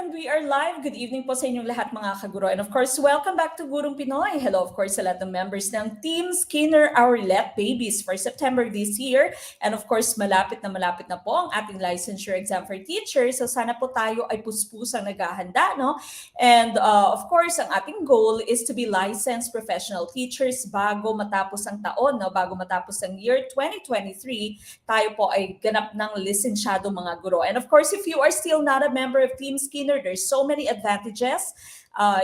and we are live. Good evening po sa inyong lahat mga kaguro. And of course, welcome back to Gurong Pinoy. Hello of course sa lahat ng members ng Team Skinner Our Let Babies for September this year. And of course, malapit na po ang ating licensure exam for teachers. So sana po tayo ay puspusang naghahanda, no? And of course, ang ating goal is to be licensed professional teachers bago matapos ang taon, no? Bago matapos ang year 2023, tayo po ay ganap ng lisensyado mga guro. And of course, if you are still not a member of Team Skinner, there's so many advantages.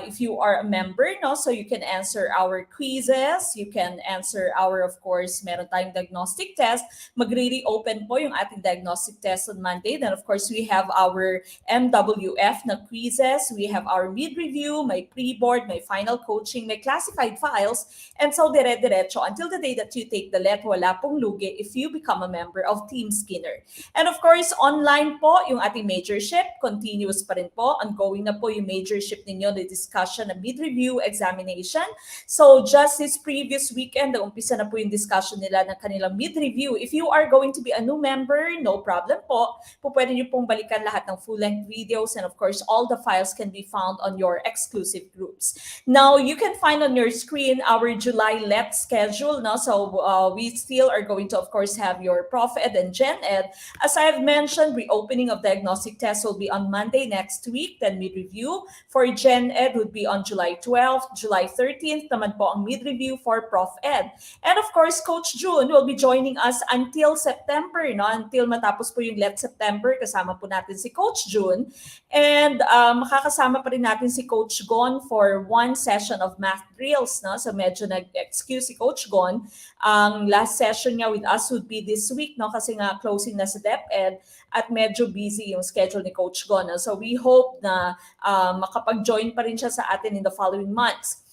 If you are a member, no, so you can answer our quizzes, you can answer our, of course, meron tayong diagnostic test. Magre-reopen po yung ating diagnostic test on Monday. Then, of course, we have our MWF na quizzes. We have our mid-review, may pre-board, may final coaching, may classified files. And so, dire-diretso, until the day that you take the let, wala pong lugi if you become a member of Team Skinner. And of course, online po yung ating majorship. Continuous pa rin po. Ongoing na po yung majorship ninyo, the discussion, a mid-review examination. So just this previous weekend, umpisa na po yung discussion nila ng kanilang mid-review. If you are going to be a new member, no problem po. Pwede nyo pong balikan lahat ng full-length videos, and of course, all the files can be found on your exclusive groups. Now, you can find on your screen our July LET schedule. No? So we still are going to, of course, have your Prof Ed and Gen Ed. As I have mentioned, reopening of diagnostic tests will be on Monday next week, then mid-review. For Gen Ed would be on July 12th, July 13th naman po ang mid-review for Prof Ed. And of course, Coach June will be joining us until September, no? Until matapos po yung Let September, kasama po natin si Coach June. And makakasama pa rin natin si Coach Gon for one session of math drills, no? So medyo nag-excuse si Coach Gon. Ang last session niya with us would be this week, no? Kasi nga closing na sa DepEd at medyo busy yung schedule ni Coach Gon. No? So we hope na makapag-join pa rin siya sa atin in the following months.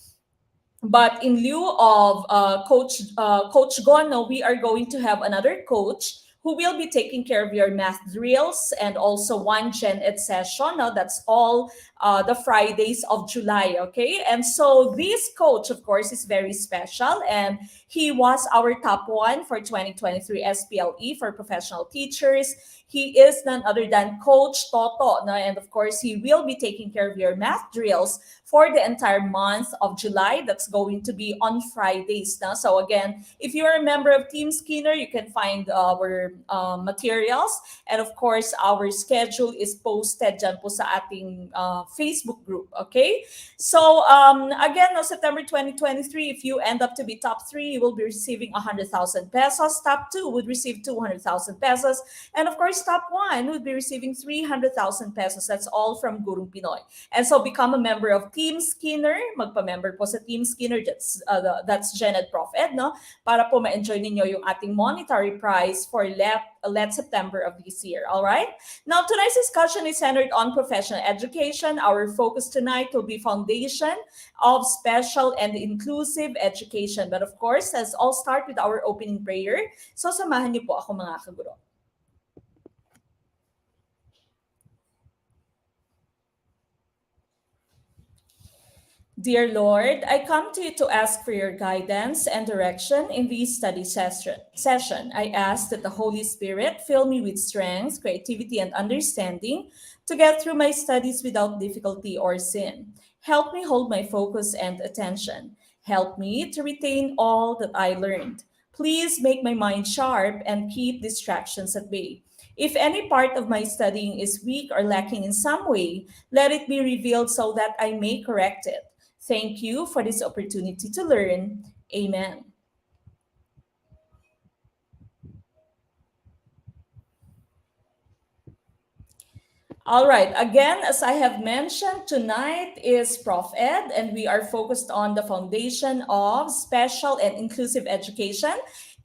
But in lieu of Coach Gon, no, we are going to have another coach who will be taking care of your math drills and also one Gen Ed session. Now, that's all the Fridays of July, okay? And so this coach, of course, is very special, and he was our top one for 2023 SPLE for professional teachers. He is none other than Coach Toto, no? And of course, he will be taking care of your math drills for the entire month of July. That's going to be on Fridays. No? So again, if you're a member of Team Skinner, you can find our materials. And of course, our schedule is posted dyan po sa ating Facebook group, okay? So again, no, September 2023, if you end up to be top 3, you will be receiving 100,000 pesos. Top 2 would receive 200,000 pesos. And of course, top 1 would be receiving 300,000 pesos. That's all from Gurong Pinoy. And so become a member of Team Skinner. Magpa-member po sa Team Skinner. That's Gen Ed Prof Ed, no? Para po ma-enjoy ninyo yung ating monetary prize for Let September of this year. All right? Now, tonight's discussion is centered on professional education. Our focus tonight will be foundation of special and inclusive education. But of course, let's all start with our opening prayer. So, samahan niyo po ako mga kaguro. Dear Lord, I come to you to ask for your guidance and direction in this study session. I ask that the Holy Spirit fill me with strength, creativity, and understanding to get through my studies without difficulty or sin. Help me hold my focus and attention. Help me to retain all that I learned. Please make my mind sharp and keep distractions at bay. If any part of my studying is weak or lacking in some way, let it be revealed so that I may correct it. Thank you for this opportunity to learn. Amen. All right, again, as I have mentioned, tonight is Prof Ed, and we are focused on the foundation of special and inclusive education.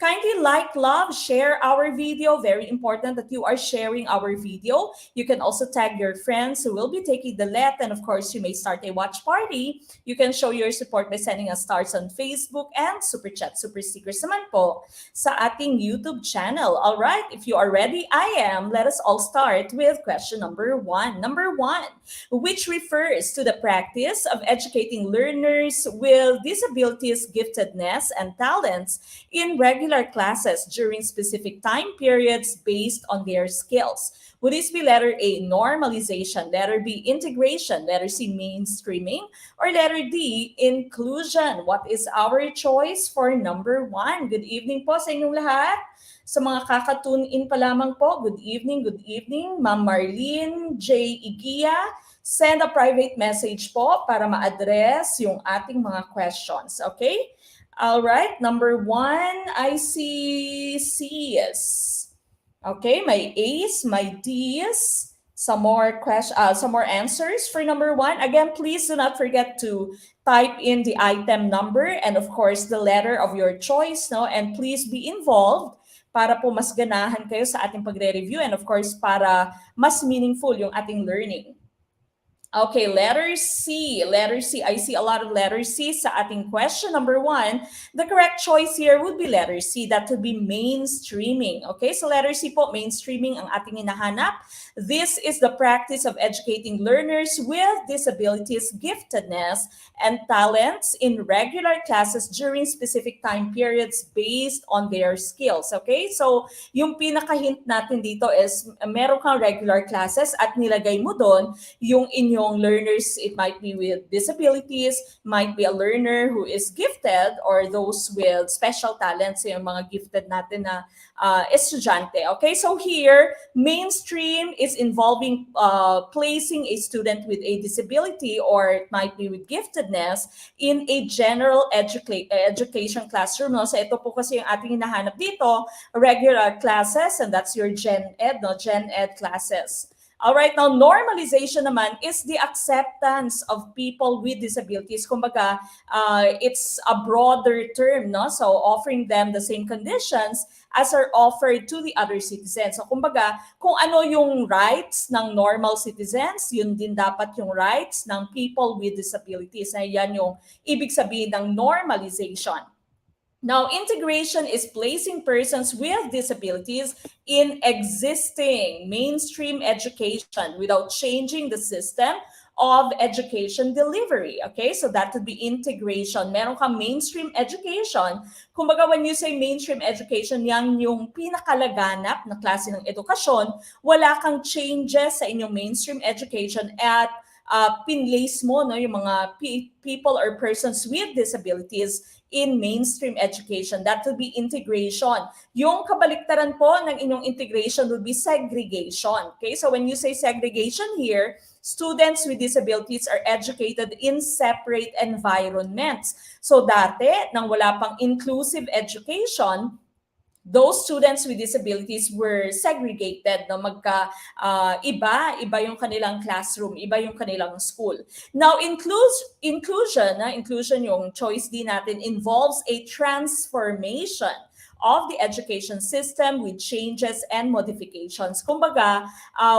Kindly like, love, share our video. Very important that you are sharing our video. You can also tag your friends who will be taking the let, and of course, you may start a watch party. You can show your support by sending us stars on Facebook and super chat, super stickers naman po sa ating YouTube channel. All right, if you are ready, I am. Let us all start with question number 1. Number 1, which refers to the practice of educating learners with disabilities, giftedness, and talents in regular regular classes during specific time periods based on their skills. Would this be letter A, normalization, letter B, integration, letter C, mainstreaming, or letter D, inclusion? What is our choice for number 1? Good evening po sa inyong lahat. Sa mga kakatune in pa lamang po, good evening, good evening. Ma'am Marlene J. Igia, send a private message po para ma-address yung ating mga questions, okay? All right, number 1, I see C's. Okay, my A's, my D's, some more answers for number 1. Again, please do not forget to type in the item number and of course the letter of your choice, no? And please be involved para po mas ganahan kayo sa ating pagre-review and of course para mas meaningful yung ating learning. Okay, letter C. Letter C. I see a lot of letter C sa ating question number 1. The correct choice here would be letter C. That would be mainstreaming. Okay, so letter C po, mainstreaming ang ating hinahanap. This is the practice of educating learners with disabilities, giftedness, and talents in regular classes during specific time periods based on their skills. Okay, so yung pinaka-hint natin dito is meron kang regular classes at nilagay mo doon yung inyong learners. It might be with disabilities, might be a learner who is gifted, or those with special talents, yung mga gifted natin na estudyante. Okay, so here, mainstream is involving placing a student with a disability or it might be with giftedness in a general education classroom. No? So ito po kasi yung ating hinahanap dito, regular classes, and that's your Gen Ed, no? Gen Ed classes. All right, now normalization naman is the acceptance of people with disabilities. Kumbaga, it's a broader term, no? So offering them the same conditions as are offered to the other citizens. So kumbaga, kung ano yung rights ng normal citizens, yun din dapat yung rights ng people with disabilities. Yan yung ibig sabihin ng normalization. Now, integration is placing persons with disabilities in existing mainstream education without changing the system of education delivery. Okay, so that would be integration. Meron kang mainstream education. Kumbaga, when you say mainstream education, yan yung pinakalaganap na klase ng edukasyon. Wala kang changes sa inyong mainstream education at pinlace mo, no, yung mga people or persons with disabilities in mainstream education. That would be integration. Yung kabaliktaran po ng inyong integration would be segregation. Okay, so when you say segregation here, students with disabilities are educated in separate environments. So dati, nang wala pang inclusive education, those students with disabilities were segregated, no? Iba yung kanilang classroom, iba yung kanilang school. Now, inclusion yung choice din natin, involves a transformation of the education system with changes and modifications. Kumbaga,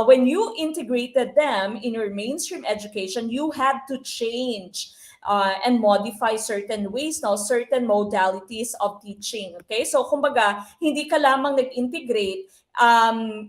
when you integrated them in your mainstream education, you had to change and modify certain ways, no, certain modalities of teaching. Okay, so kumbaga, hindi ka lamang nag-integrate,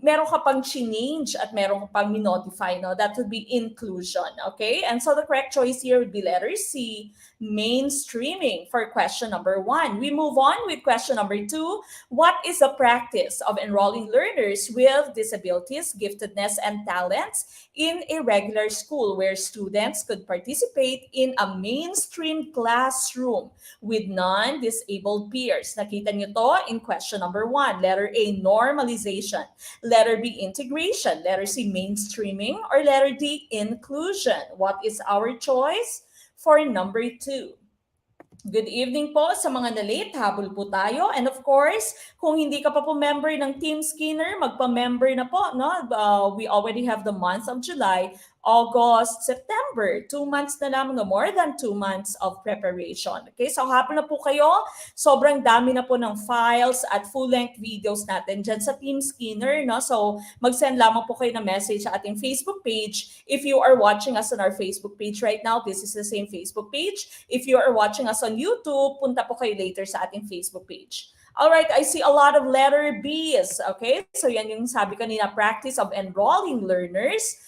meron ka pang change at meron ka pang minodify, no? That would be inclusion. Okay, and so the correct choice here would be letter C, mainstreaming, for question number 1. We move on with question number 2. What is the practice of enrolling learners with disabilities, giftedness, and talents in a regular school where students could participate in a mainstream classroom with non-disabled peers? Nakita niyo to in question number 1. Letter A, normalization. Letter B, integration. Letter C, mainstreaming. Or letter D, inclusion. What is our choice for number 2? Good evening po sa mga na-late. Habol po tayo. And of course, kung hindi ka pa po member ng Team Skinner, magpa-member na po. No? We already have the month of July, August, September. 2 months na lang, no? More than 2 months of preparation. Okay, so habol na po kayo. Sobrang dami na po ng files at full-length videos natin dyan sa Team Skinner. No? So mag-send lamang po kayo ng message sa ating Facebook page. If you are watching us on our Facebook page right now, this is the same Facebook page. If you are watching us on YouTube, punta po kayo later sa ating Facebook page. All right, I see a lot of letter B's. Okay, so yan yung sabi kanina, practice of enrolling learners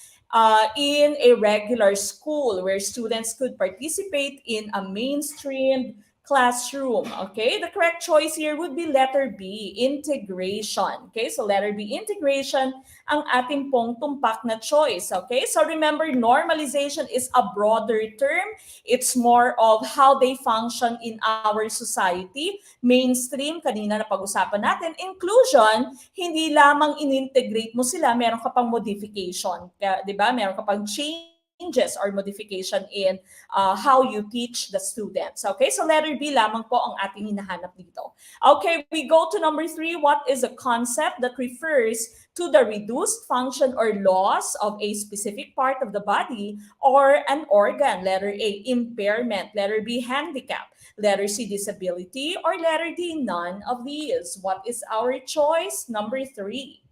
in a regular school where students could participate in a mainstream classroom. Okay, the correct choice here would be letter B, integration. Okay, so letter B, integration, ang ating pong tumpak na choice. Okay, so remember, normalization is a broader term. It's more of how they function in our society. Mainstream, kanina na pag-usapan natin. Inclusion, hindi lamang in-integrate mo sila, meron ka pang modification. Kaya, di ba? Meron ka pang changes or modification in how you teach the students. Okay, so letter B lamang po ang ating hinahanap dito. Okay, we go to number 3. What is a concept that refers to the reduced function or loss of a specific part of the body or an organ? Letter A, impairment. Letter B, handicap. Letter C, disability. Or letter D, none of these. What is our choice? Number 3.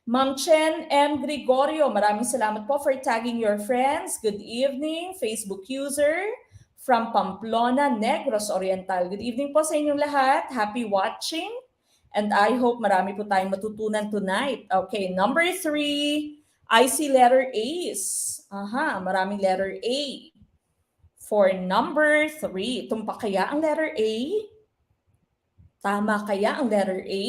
Ma'am Chen M. Gregorio, maraming salamat po for tagging your friends. Good evening, Facebook user from Pamplona, Negros Oriental. Good evening po sa inyong lahat. Happy watching. And I hope marami po tayong matutunan tonight. Okay, number 3. I see letter A's. Maraming letter A. For number 3, tumpak kaya ang letter A? Tama kaya ang letter A?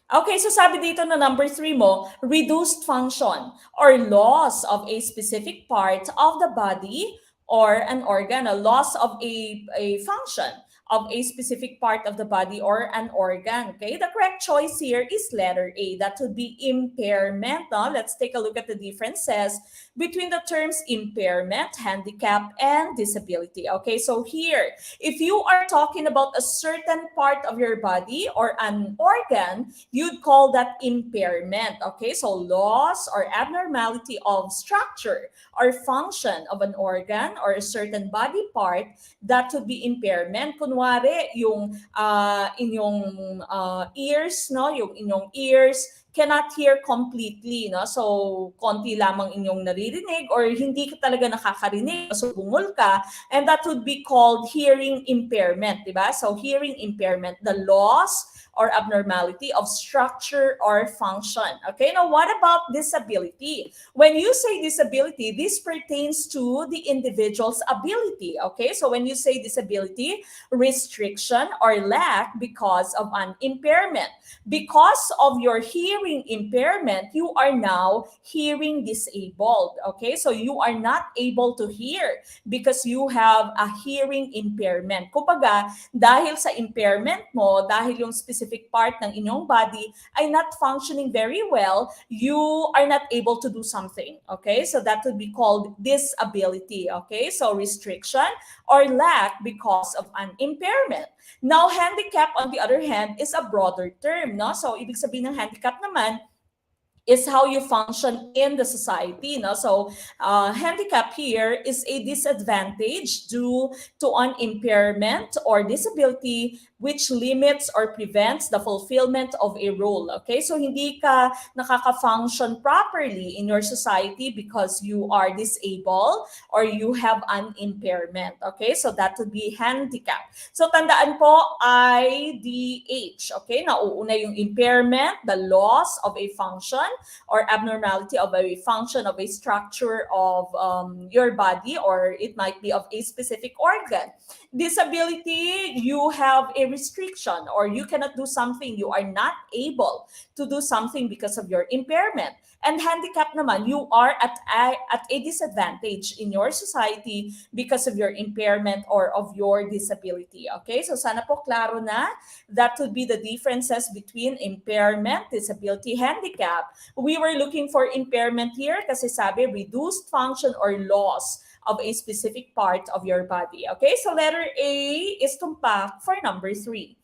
Okay, so sabi dito na number 3 mo, reduced function or loss of a specific part of the body or an organ, a loss of a function of a specific part of the body or an organ. Okay, the correct choice here is letter A. That would be impairment. No? Let's take a look at the differences between the terms impairment, handicap, and disability. Okay, so here, if you are talking about a certain part of your body or an organ, you'd call that impairment. Okay, so loss or abnormality of structure or function of an organ or a certain body part, that would be impairment. Kunwari, yung inyong ears, no? Yung inyong ears cannot hear completely, no? So, konti lamang inyong naririnig or hindi ka talaga nakakarinig, so bungol ka, and that would be called hearing impairment, di ba? So, hearing impairment, the loss or abnormality of structure or function. Okay, now what about disability? When you say disability, this pertains to the individual's ability. Okay, so when you say disability, restriction or lack because of an impairment. Because of your hearing impairment, you are now hearing disabled. Okay, so you are not able to hear because you have a hearing impairment. Kumbaga, dahil sa impairment mo, dahil yung specific part ng inyong body ay not functioning very well, you are not able to do something. Okay, so that would be called disability. Okay, so restriction or lack because of an impairment. Now, handicap, on the other hand, is a broader term, no? So, ibig sabihin ng handicap naman is how you function in the society, no? So, handicap here is a disadvantage due to an impairment or disability which limits or prevents the fulfillment of a role. Okay, so hindi ka nakaka-function properly in your society because you are disabled or you have an impairment. Okay, so that would be handicap. So tandaan po, IDH. Okay, nauuna yung impairment, the loss of a function or abnormality of a function of a structure of your body, or it might be of a specific organ. Disability, you have a restriction or you cannot do something. You are not able to do something because of your impairment. And handicap naman, you are at a disadvantage in your society because of your impairment or of your disability. Okay, so sana po klaro na. That would be the differences between impairment, disability, handicap. We were looking for impairment here kasi sabi reduced function or loss of a specific part of your body. Okay, so letter A is tumpak for number 3.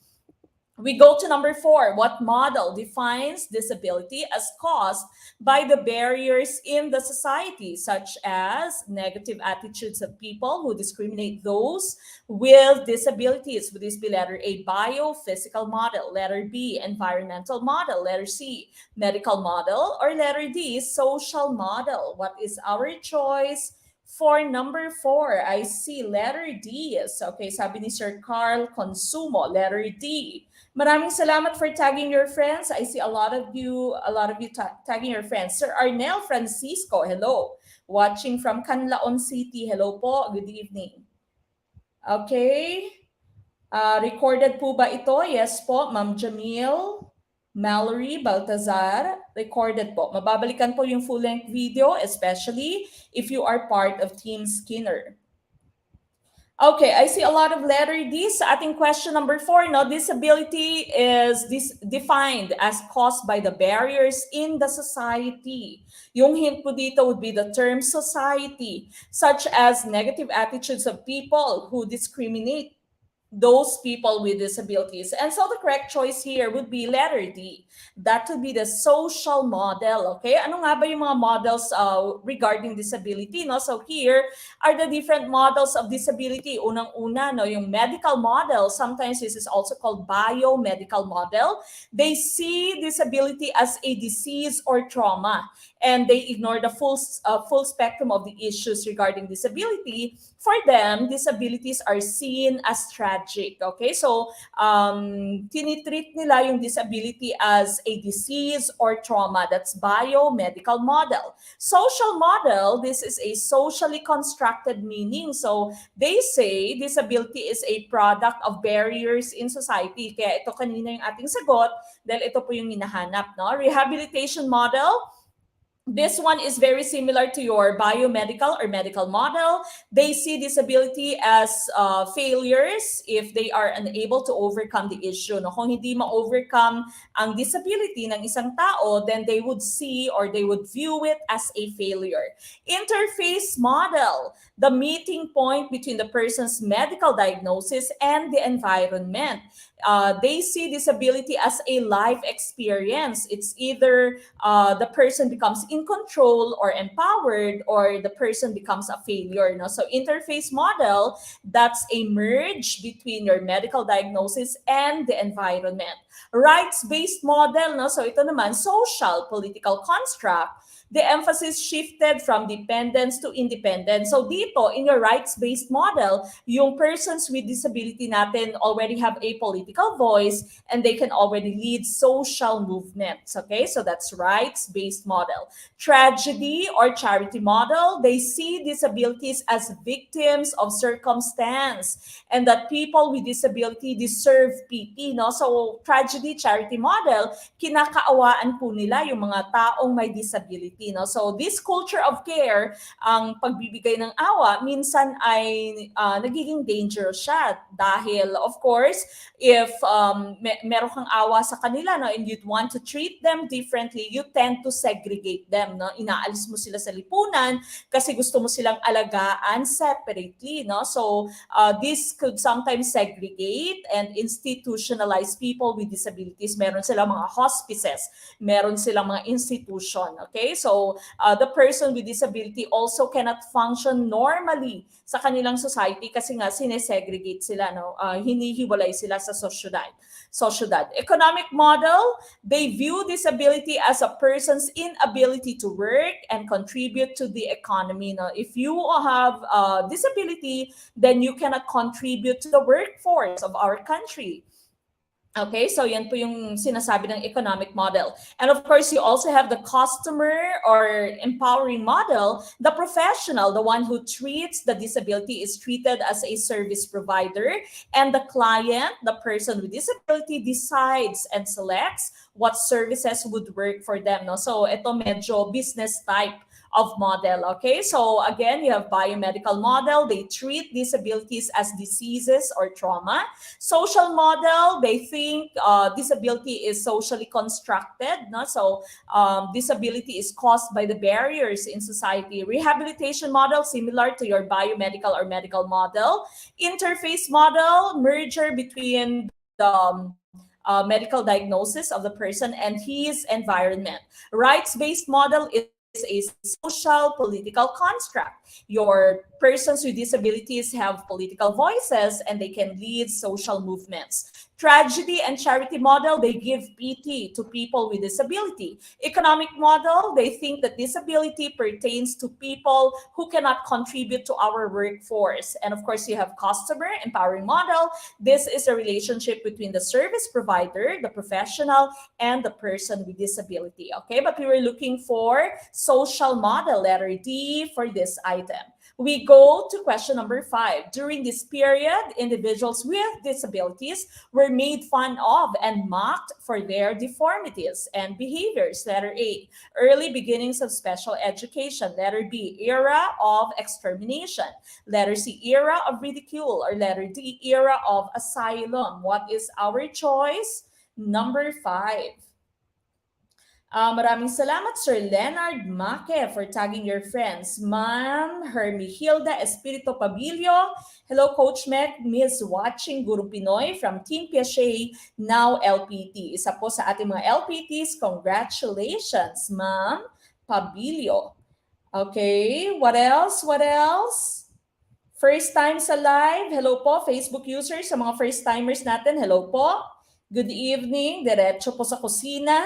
We go to number 4. What model defines disability as caused by the barriers in the society, such as negative attitudes of people who discriminate those with disabilities? Would this be letter A, biophysical model, letter B, environmental model, letter C, medical model, or letter D, social model? What is our choice? For number 4, I see letter D. Okay, sabi ni Sir Carl Consumo, letter D. Maraming salamat for tagging your friends. I see a lot of you tagging your friends. Sir Arnel Francisco, hello. Watching from Canlaon City, hello po. Good evening. Okay. Recorded po ba ito? Yes po, Ma'am Jamil, Mallory, Baltazar. Recorded po. Mababalikan po yung full-length video, especially if you are part of Team Skinner. Okay, I see a lot of letter D sa ating question number 4. No, disability is defined as caused by the barriers in the society. Yung hint po dito would be the term society, such as negative attitudes of people who discriminate those people with disabilities. And so the correct choice here would be letter D. That would be the social model. Okay, ano nga ba yung mga models regarding disability? No? So here are the different models of disability. Unang-una, no, yung medical model. Sometimes this is also called biomedical model. They see disability as a disease or trauma, and they ignore the full spectrum of the issues regarding disability. For them, disabilities are seen as tragic. Okay, so tinitreat nila yung disability as a disease or trauma. That's biomedical model. Social model, this is a socially constructed meaning. So they say disability is a product of barriers in society. Kaya ito kanina yung ating sagot dahil ito po yung hinahanap. No? Rehabilitation model, this one is very similar to your biomedical or medical model. They see disability as failures if they are unable to overcome the issue. No? Kung hindi ma-overcome ang disability ng isang tao, then they would see or they would view it as a failure. Interface model, the meeting point between the person's medical diagnosis and the environment. They see disability as a life experience. It's either the person becomes in control or empowered, or the person becomes a failure. No? So interface model, that's a merge between your medical diagnosis and the environment. Rights-based model, no? So ito naman, social political construct. The emphasis shifted from dependence to independence. So dito, in your rights-based model, yung persons with disability natin already have a political voice and they can already lead social movements. Okay, so that's rights-based model. Tragedy or charity model, they see disabilities as victims of circumstance and that people with disability deserve pity. No? So tragedy, charity model, kinakaawaan po nila yung mga taong may disability. No? So this culture of care, ang pagbibigay ng awa, minsan ay nagiging dangerous siya dahil of course, if meron kang awa sa kanila, no, and you'd want to treat them differently, you tend to segregate them. No? Inaalis mo sila sa lipunan kasi gusto mo silang alagaan separately. No? So this could sometimes segregate and institutionalize people with disabilities. Meron silang mga hospices, meron silang mga institution. Okay, so the person with disability also cannot function normally sa kanilang society kasi nga sinesegregate sila, no? Hinihiwalay sila sa sosyedad. Economic model, they view disability as a person's inability to work and contribute to the economy. No? If you have disability, then you cannot contribute to the workforce of our country. Okay, so yan po yung sinasabi ng economic model. And of course, you also have the customer or empowering model. The professional, the one who treats the disability, is treated as a service provider. And the client, the person with disability, decides and selects what services would work for them. No? So ito medyo business type of model. Okay, so again, you have biomedical model. They treat disabilities as diseases or trauma. Social model, they think disability is socially constructed. No? So disability is caused by the barriers in society. Rehabilitation model, similar to your biomedical or medical model. Interface model, merger between the medical diagnosis of the person and his environment. Rights-based model is a social political construct. Your persons with disabilities have political voices and they can lead social movements. Tragedy and charity model, they give pity to people with disability. Economic model, they think that disability pertains to people who cannot contribute to our workforce. And of course, you have customer empowering model. This is a relationship between the service provider, the professional, and the person with disability. Okay, but we were looking for social model, letter D, for this item. we go to question number 5. During this period, individuals with disabilities were made fun of and mocked for their deformities and behaviors. Letter A, early beginnings of special education. Letter B, era of extermination. Letter C, era of ridicule. Or letter D, era of asylum. What is our choice? Number 5. Maraming salamat, Sir Leonard Maque, for tagging your friends. Ma'am Hermihilda Espirito Pabilio. Hello, Coach Mac. Miss watching Gurong Pinoy from Team Piaget, now LPT. Isa po sa ating mga LPTs. Congratulations, Ma'am Pabilio. Okay, what else? What else? First time sa live. Hello po, Facebook users. Sa mga first timers natin, hello po. Good evening. Diretso po sa kusina.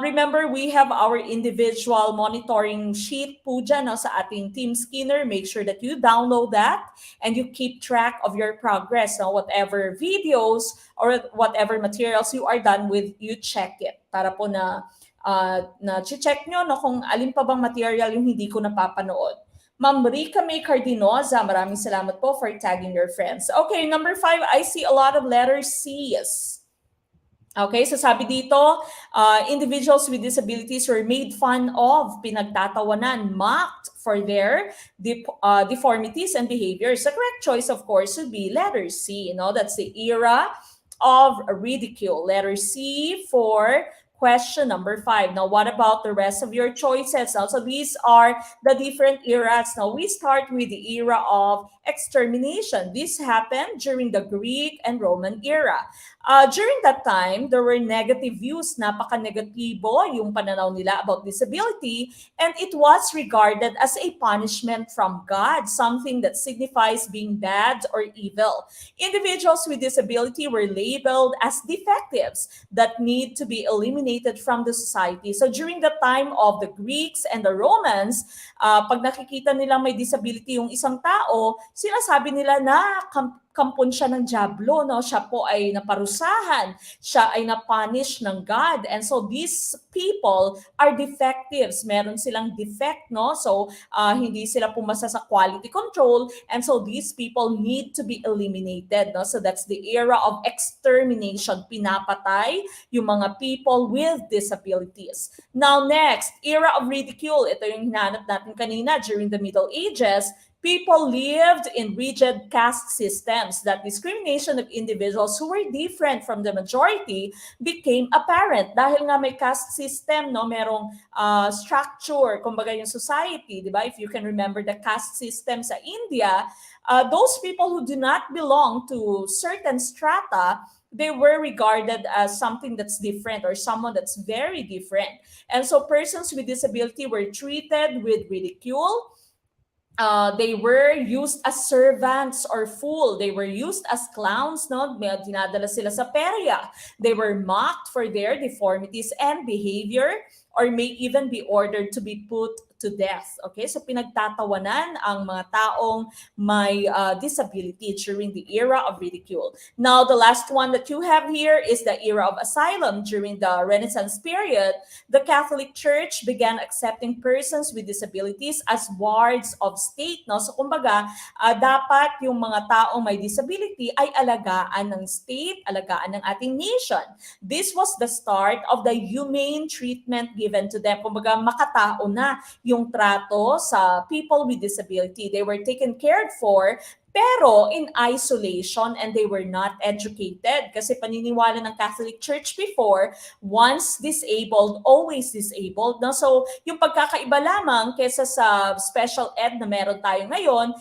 Remember, we have our individual monitoring sheet po dyan no, sa ating Team Skinner. Make sure that you download that and you keep track of your progress. No? Whatever videos or whatever materials you are done with, you check it. Para po na check nyo no, kung alin pa bang material yung hindi ko napapanood. Ma'am Rica May Cardinoza, maraming salamat po for tagging your friends. Okay, number 5, I see a lot of letter C's. Okay, so sabi dito, individuals with disabilities were made fun of, pinagtatawanan, mocked for their deformities and behaviors. The correct choice, of course, would be letter C. You know, that's the era of ridicule. Letter C for question number 5. Now, what about the rest of your choices? Now, so these are the different eras. Now, we start with the era of extermination. This happened during the Greek and Roman era. During that time, there were negative views, napaka-negatibo yung pananaw nila about disability, and it was regarded as a punishment from God, something that signifies being bad or evil. Individuals with disability were labeled as defectives that need to be eliminated from the society. So during the time of the Greeks and the Romans, pag nakikita nila may disability yung isang tao, sinasabi nila na kampon siya ng diablo, no? Siya po ay naparusahan, siya ay napunish ng God. And so these people are defectives. Meron silang defect, no? So hindi sila pumasa sa quality control, and so these people need to be eliminated, no? So that's the era of extermination. Pinapatay yung mga people with disabilities. Now next, era of ridicule. Ito yung hinanap natin kanina during the Middle Ages. People lived in rigid caste systems. That discrimination of individuals who were different from the majority became apparent. Dahil nga may caste system, no, merong structure, kumbaga yung society, di ba? If you can remember the caste system sa India, those people who do not belong to certain strata, they were regarded as something that's different or someone that's very different. And so persons with disability were treated with ridicule. They were used as servants or fool. They were used as clowns, no? Dinadala sila sa perya. They were mocked for their deformities and behavior, or may even be ordered to be put to death. Okay, so pinagtatawanan ang mga taong may disability during the era of ridicule. Now, the last one that you have here is the era of asylum. During the Renaissance period, the Catholic Church began accepting persons with disabilities as wards of state. No? So, kumbaga, dapat yung mga taong may disability ay alagaan ng state, alagaan ng ating nation. This was the start of the humane treatment given to them. Kumbaga, makatao na yung trato sa people with disability. They were taken care for, pero in isolation, and they were not educated. Kasi paniniwala ng Catholic Church before, once disabled, always disabled. No? So, yung pagkakaiba lamang kesa sa special ed na meron tayo ngayon,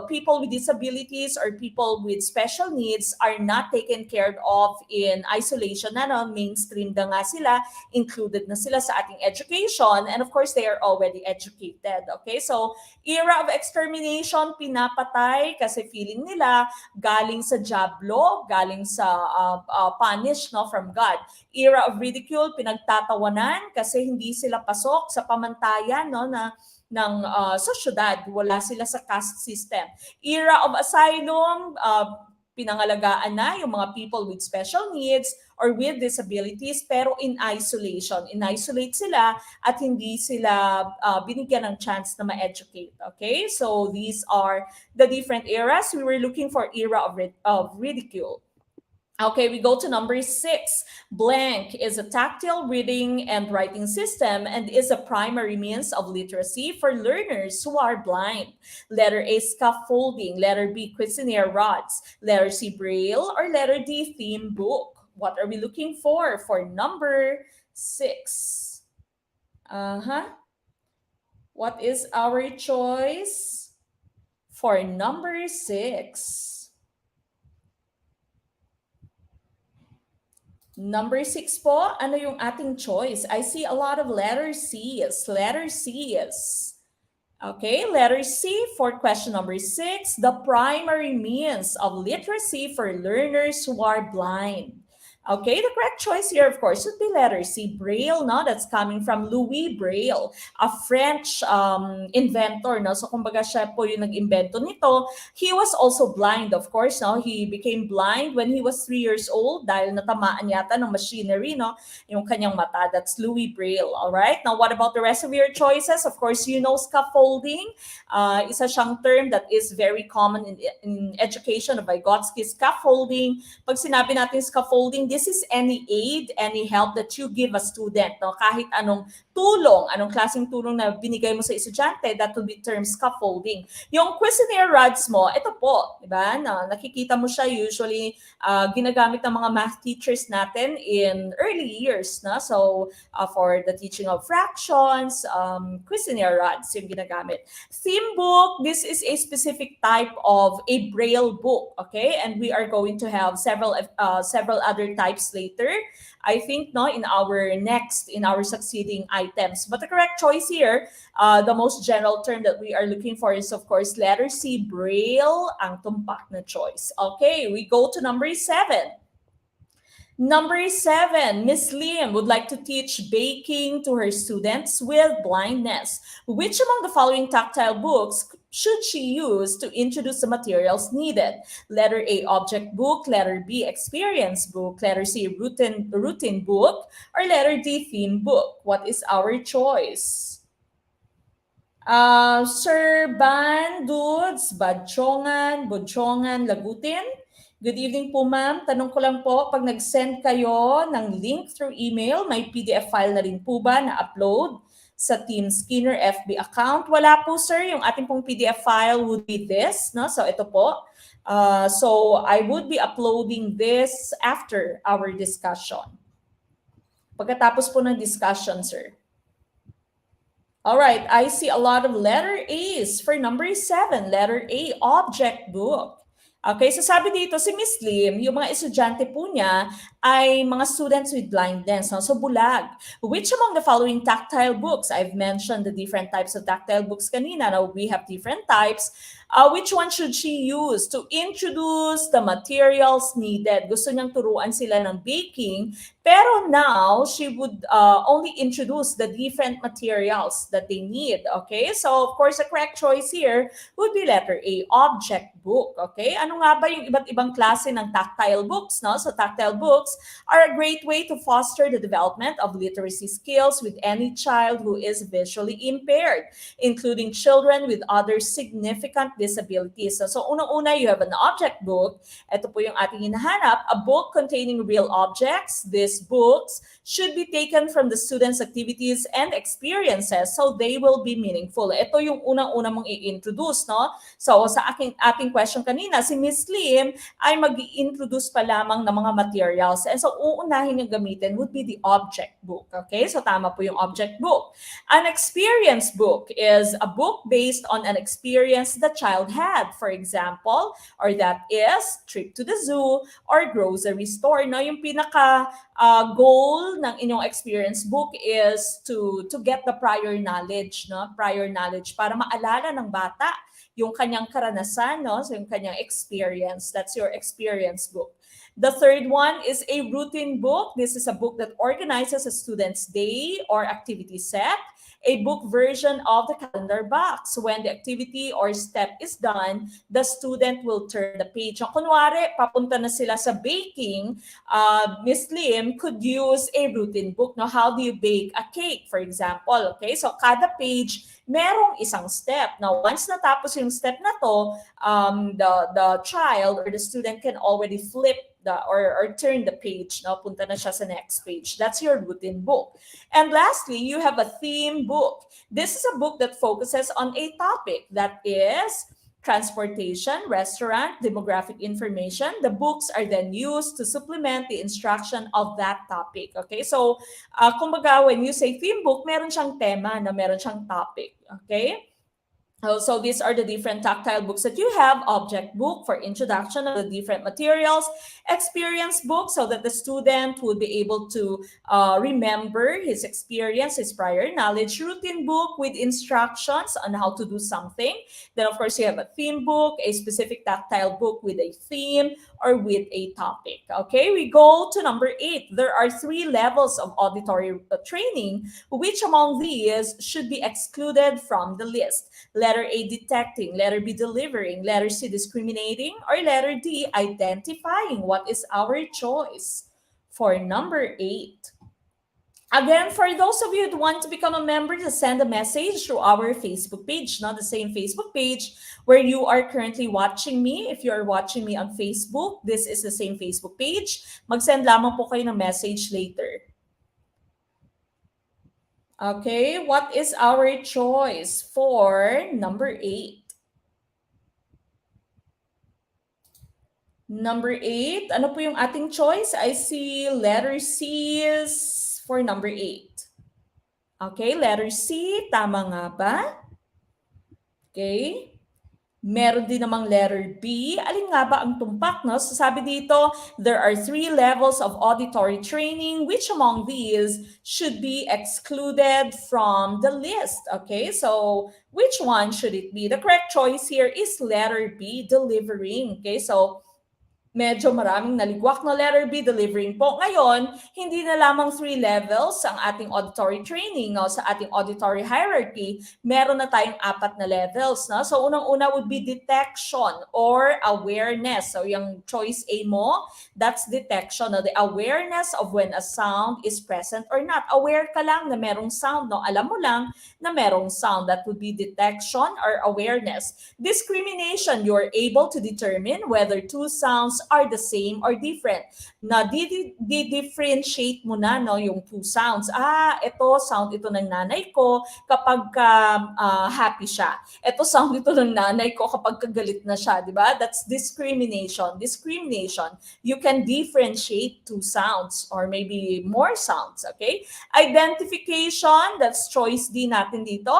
people with disabilities or people with special needs are not taken care of in isolation. No? Mainstream na nga sila, included na sila sa ating education, and of course, they are already educated. Okay, so era of extermination, pinapatay kasi feeling nila galing sa diablo, galing sa punish, no, from God. Era of ridicule, pinagtatawanan kasi hindi sila pasok sa pamantayan, no, sa syudad, wala sila sa caste system. Era of asylum, pinangalagaan na yung mga people with special needs or with disabilities pero in isolation. In-isolate sila at hindi sila binigyan ng chance na ma-educate. Okay? So these are the different eras. We were looking for era of ridicule. Okay, we go to number 6. Blank is a tactile reading and writing system and is a primary means of literacy for learners who are blind. Letter A, scaffolding. Letter B, questionnaire rods. Letter C, Braille. Or letter D, theme book. What are we looking for? For number 6. What is our choice? For number 6. Number 6 po, ano yung ating choice? I see a lot of letter C's. Letter C's. Okay, letter C for question number 6, the primary means of literacy for learners who are blind. Okay, the correct choice here, of course, would be letter C, Braille, no? That's coming from Louis Braille, a French inventor, no? So, kumbaga siya po yung nag-invento nito. He was also blind, of course, no? He became blind when he was 3 years old dahil natamaan yata ng machinery, no? Yung kanyang mata. That's Louis Braille, all right? Now, what about the rest of your choices? Of course, you know scaffolding. Isa siyang term that is very common in education of Vygotsky scaffolding. Pag sinabi natin scaffolding, this is any aid, any help that you give a student. No? Kahit anong tulong, anong klaseng tulong na binigay mo sa estudyante, that will be termed scaffolding. Yung questionnaire rods mo, ito po, di ba? Nakikita mo siya usually ginagamit ng mga math teachers natin in early years. No? So, for the teaching of fractions, questionnaire rods yung ginagamit. Theme book, this is a specific type of a Braille book, okay? And we are going to have several other types later, I think, no, in our succeeding items. But the correct choice here, the most general term that we are looking for is, of course, letter C, Braille, ang tumpak na choice. Okay, we go to number 7. Number 7, Miss Lim would like to teach baking to her students with blindness. Which among the following tactile books should she use to introduce the materials needed? Letter A, object book. Letter B, experience book. Letter C, routine book. Or letter D, theme book. What is our choice? Sir Ban, Dudes, Badchongan, Budchongan, Lagutin. Good evening po, ma'am. Tanong ko lang po, pag nag-send kayo ng link through email, may PDF file na rin po ba na upload sa Team Skinner FB account? Wala po, sir. Yung ating pong PDF file would be this. No? So ito po. So I would be uploading this after our discussion. Pagkatapos po ng discussion, sir. All right, I see a lot of letter A's for number 7. Letter A, object book. Okay, so sabi dito, si Miss Lim, yung mga estudyante po niya ay mga students with blindness. No? So bulag. Which among the following tactile books? I've mentioned the different types of tactile books kanina. Now we have different types. Which one should she use to introduce the materials needed? Gusto niyang turuan sila ng baking, pero now she would only introduce the different materials that they need. Okay, so of course the correct choice here would be letter A, object book. Okay, ano nga ba yung iba't ibang klase ng tactile books? No? So tactile books are a great way to foster the development of literacy skills with any child who is visually impaired, including children with other significant disabilities. So unang-una, you have an object book. Ito po yung ating hinahanap, a book containing real objects. These books should be taken from the students' activities and experiences so they will be meaningful. Ito yung unang-una mong i-introduce, no? So sa ating question kanina, si Miss Lim ay mag-i-introduce pa lamang ng mga materials. And so uunahin yung gamitin would be the object book. Okay? So tama po yung object book. An experience book is a book based on an experience the child had. For example, or that is trip to the zoo or grocery store. No? Yung pinaka goal ng inyong experience book is to get the prior knowledge, no? Prior knowledge para maalala ng bata yung kanyang karanasan, no? So yung kanyang experience. That's your experience book. The third one is a routine book. This is a book that organizes a student's day or activity set. A book version of the calendar box. When the activity or step is done, the student will turn the page. So, kunwari, papunta na sila sa baking, Miss Lim could use a routine book. No? How do you bake a cake, for example? Okay, so kada page, merong isang step. Now, once natapos yung step na to, the child or the student can already flip or turn the page. No? Punta na siya sa next page. That's your routine book. And lastly, you have a theme book. This is a book that focuses on a topic that is transportation, restaurant, demographic information. The books are then used to supplement the instruction of that topic. Okay, so kumbaga when you say theme book, meron siyang tema na meron siyang topic. Okay. So these are the different tactile books that you have. Object book for introduction of the different materials. Experience book so that the student will be able to remember his experience, his prior knowledge. Routine book with instructions on how to do something. Then of course you have a theme book, a specific tactile book with a theme or with a topic. Okay, we go to number 8. There are 3 levels of auditory training. Which among these should be excluded from the list? Letter A, detecting. Letter B, delivering. Letter C, discriminating. Or letter D, identifying. What is our choice for number 8? Again, for those of you who want to become a member, just send a message through our Facebook page, not the same Facebook page where you are currently watching me. If you are watching me on Facebook, this is the same Facebook page. Mag-send lamang po kayo ng message later. Okay, what is our choice for number 8? Number 8, ano po yung ating choice? I see letter C is for number 8. Okay, letter C, tama nga ba? Okay. Meron din namang letter B. Alin nga ba ang tumpak, no? So sabi dito, there are 3 levels of auditory training. Which among these should be excluded from the list? Okay, so which one should it be? The correct choice here is letter B, delivering. Okay, so medyo maraming naligwak na letter B, delivering po. Ngayon, hindi na lamang 3 levels ang ating auditory training. No? Sa ating auditory hierarchy, meron na tayong 4 na levels. No? So, unang-una would be detection or awareness. So, yung choice A mo, that's detection. No? The awareness of when a sound is present or not. Aware ka lang na merong sound. No? Alam mo lang na merong sound. That would be detection or awareness. Discrimination, you're able to determine whether 2 sounds are the same or different. Na di-differentiate mo na no, yung 2 sounds. Ito sound ito ng nanay ko kapag happy siya. Ito sound ito ng nanay ko kapag kagalit na siya, di ba? That's discrimination. Discrimination. You can differentiate 2 sounds or maybe more sounds, okay? Identification, that's choice D natin dito.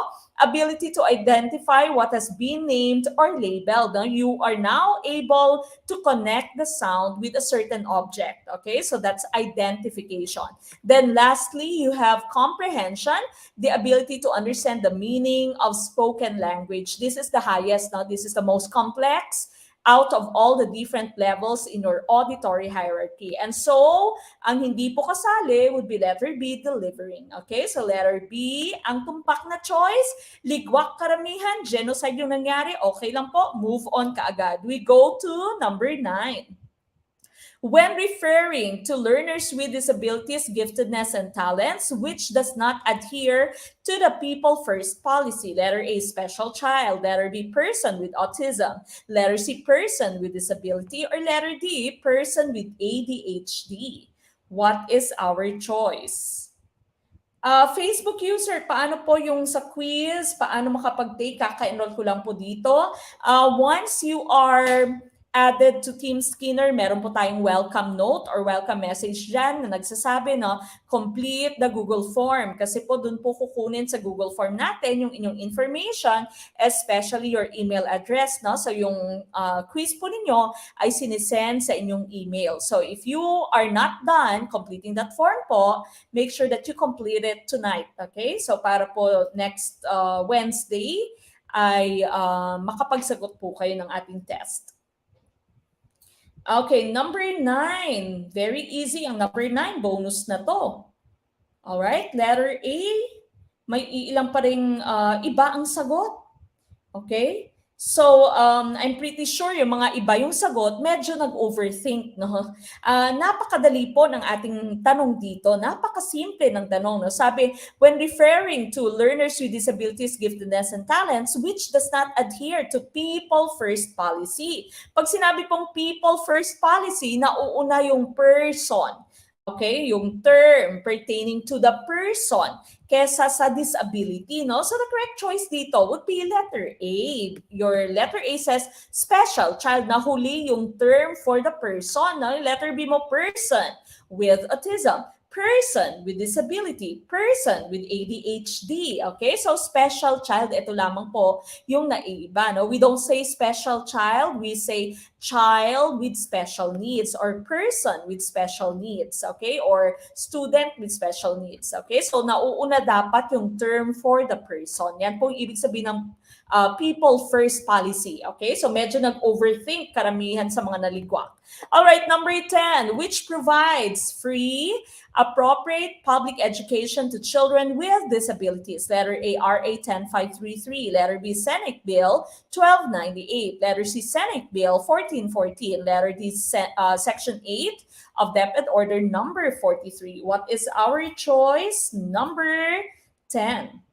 Ability to identify what has been named or labeled. No? You are now able to connect the sound with a certain object. Okay, so that's identification. Then lastly, you have comprehension, the ability to understand the meaning of spoken language. This is the highest. Now, this is the most complex out of all the different levels in your auditory hierarchy. And so, ang hindi po kasali would be letter B, delivering. Okay, so letter B, ang tumpak na choice, ligwak karamihan, genocide yung nangyari, okay lang po, move on kaagad. We go to number 9. When referring to learners with disabilities, giftedness, and talents, which does not adhere to the people first policy. Letter A, special child. Letter B, person with autism. Letter C, person with disability. Or letter D, person with ADHD. What is our choice? Facebook user, paano po yung sa quiz? Paano makapag-take? Kaka-enroll ko lang po dito. Once you are added to Team Skinner, meron po tayong welcome note or welcome message dyan na nagsasabi, no, complete the Google form. Kasi po dun po kukunin sa Google form natin yung inyong information, especially your email address. No? So yung quiz po ninyo ay sinisend sa inyong email. So if you are not done completing that form po, make sure that you complete it tonight. Okay? So para po next Wednesday ay makapagsagot po kayo ng ating test. Okay, number 9. Very easy ang number 9. Bonus na to. Alright, letter A. May iilang pa ring iba ang sagot. Okay? So, I'm pretty sure yung mga iba yung sagot, medyo nag-overthink, no? Napakadali po ng ating tanong dito. Napakasimple ng tanong, no? Sabi, when referring to learners with disabilities, giftedness, and talents, which does not adhere to people first policy. Pag sinabi pong people first policy, nauuna yung person. Okay, yung term pertaining to the person kesa sa disability, no? So the correct choice dito would be letter A. Your letter A says special child, na huli yung term for the person, no? Letter B mo, person with autism, person with disability, person with ADHD. Okay, so special child, ito lamang po yung naiiba, no? We don't say special child, we say child with special needs or person with special needs, okay? Or student with special needs, okay? So nauuna dapat yung term for the person. Yan po yung ibig sabihin ng people first policy, okay? So medyo nag-overthink karamihan sa mga naligwak. All right, number 10, which provides free, appropriate public education to children with disabilities. Letter A, RA 10533. Letter B, Senate Bill 1298. Letter C, Senate Bill 1414. Letter D, Section 8 of DepEd Order number 43. What is our choice? Number 10.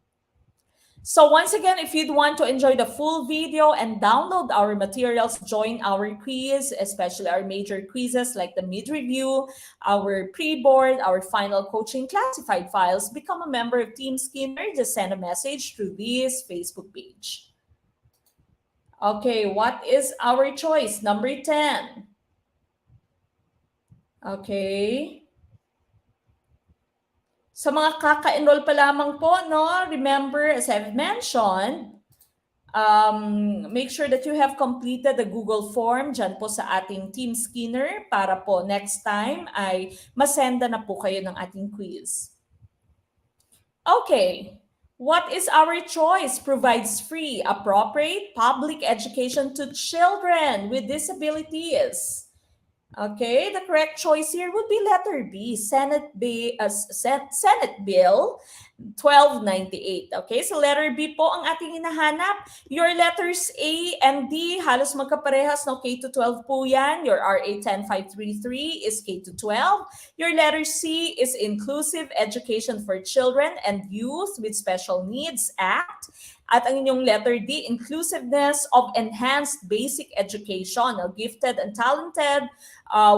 So once again, if you'd want to enjoy the full video and download our materials, join our quiz, especially our major quizzes like the mid-review, our pre-board, our final coaching classified files, become a member of Team Skinner. Just send a message through this Facebook page. Okay, what is our choice? Number 10. Okay. Sa mga kaka-enroll pa lamang po, no? Remember, as I've mentioned, make sure that you have completed the Google form dyan po sa ating Team Skinner para po next time ay masenda na po kayo ng ating quiz. Okay. What is our choice? Provides free, appropriate public education to children with disabilities. Okay, the correct choice here would be letter B, Senate Bill 1298. Okay, so letter B po ang ating hinahanap. Your letters A and D halos magkaparehas, no? K-12 po yan. Your RA 10533 is K-12. Your letter C is Inclusive Education for Children and Youth with Special Needs Act. At ang inyong letter D, Inclusiveness of Enhanced Basic Education, no? Gifted and talented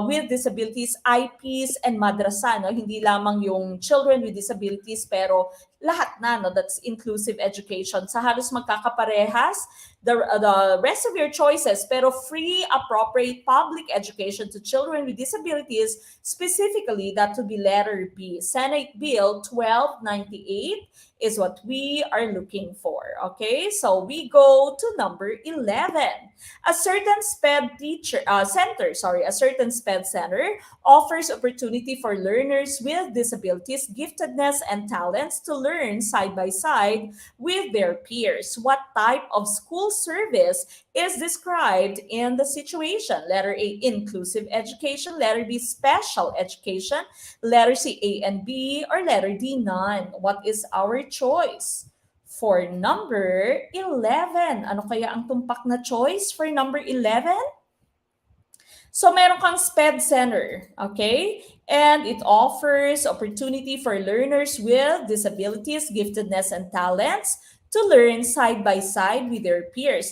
with disabilities, IPs, and madrasa. No? Hindi lamang yung children with disabilities, pero lahat na, no? That's inclusive education. Sa halos magkakaparehas, the rest of your choices, pero free, appropriate public education to children with disabilities, specifically that would be letter B. Senate Bill 1298 is what we are looking for. Okay, so we go to number 11. A certain SPED center offers opportunity for learners with disabilities, giftedness, and talents to learn side by side with their peers. What type of school service is described in the situation? Letter A, inclusive education. Letter B, special education. Letter C, A and B. Or letter D, none. What is our choice? For number 11. Ano kaya ang tumpak na choice for number 11? So meron kang SPED Center, okay? And it offers opportunity for learners with disabilities, giftedness, and talents to learn side by side with their peers.